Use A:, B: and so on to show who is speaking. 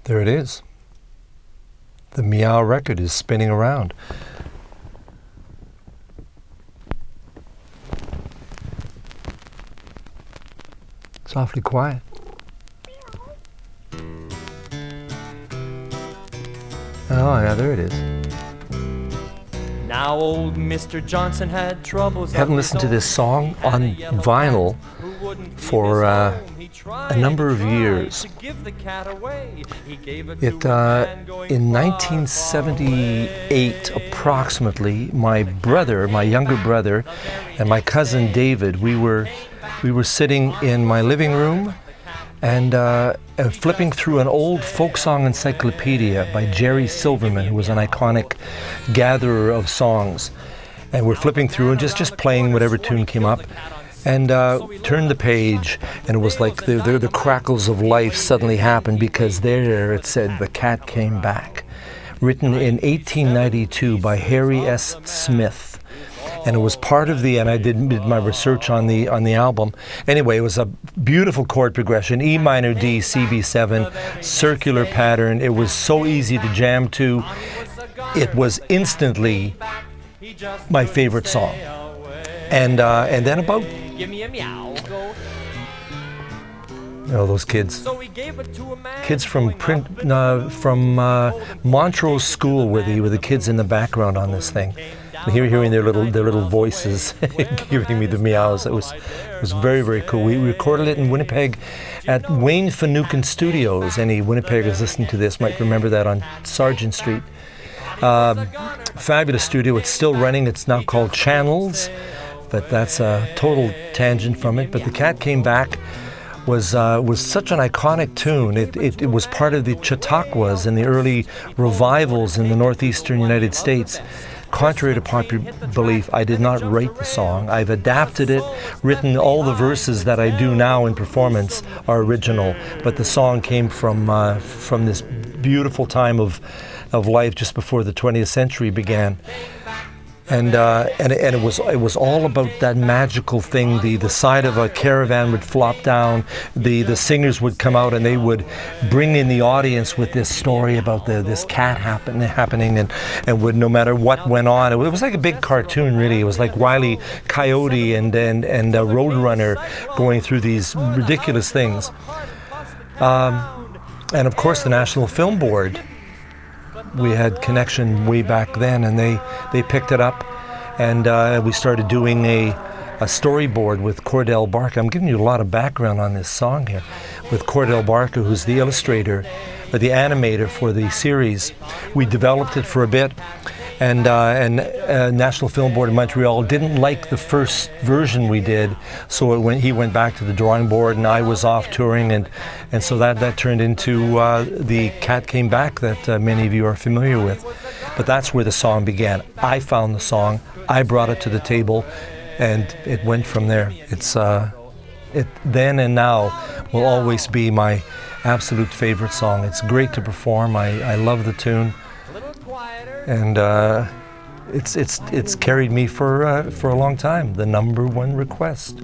A: There it is. The Meow record is spinning around. It's awfully quiet. Oh, yeah, there it is.
B: Now old Mr. Johnson had troubles.
A: I haven't listened to this song on vinyl for a number of years. In 1978, approximately, my younger brother, and my cousin David, we were sitting in my living room and flipping through an old folk song encyclopedia by Jerry Silverman, who was an iconic gatherer of songs. And we're flipping through and just playing whatever tune came up. And turned the page, and it was like the crackles of life suddenly happened, because there it said, "The Cat Came Back," written in 1892 by Harry S. Smith. And it was part of and I did my research on the album. Anyway, it was a beautiful chord progression, E minor D, CB7, circular pattern. It was so easy to jam to. It was instantly my favorite song. And then about,
B: Give me a meow.
A: oh, those kids from Montrose School were the kids in the background on this thing. And hearing their little voices giving me the meows. It was very, very cool. We recorded it in Winnipeg at Wayne Finucane Studios. Any Winnipeggers listening to this might remember that, on Sargent Street. Fabulous studio. It's still running. It's now called Channels. But that's a total tangent from it. But The Cat Came Back was such an iconic tune. It was part of the Chautauquas and the early revivals in the northeastern United States. Contrary to popular belief, I did not write the song. I've adapted it, written all the verses that I do now in performance are original. But the song came from this beautiful time of life just before the 20th century began. And it was all about that magical thing. The side of a caravan would flop down. The singers would come out, and they would bring in the audience with this story about this cat happening, and would, no matter what went on, it was like a big cartoon, really. It was like Wile E. Coyote and Roadrunner going through these ridiculous things. And of course, the National Film Board. We had connection way back then, and they picked it up, and we started doing a storyboard with Cordell Barker. I'm giving you a lot of background on this song here, with Cordell Barker, who's the illustrator, or the animator for the series. We developed it for a bit, and National Film Board in Montreal didn't like the first version we did, so he went back to the drawing board, and I was off touring, and so that turned into The Cat Came Back that many of you are familiar with. But that's where the song began. I found the song, I brought it to the table, and it went from there. It's then and now will always be my absolute favorite song. It's great to perform. I love the tune. And it's carried me for a long time. The #1 request.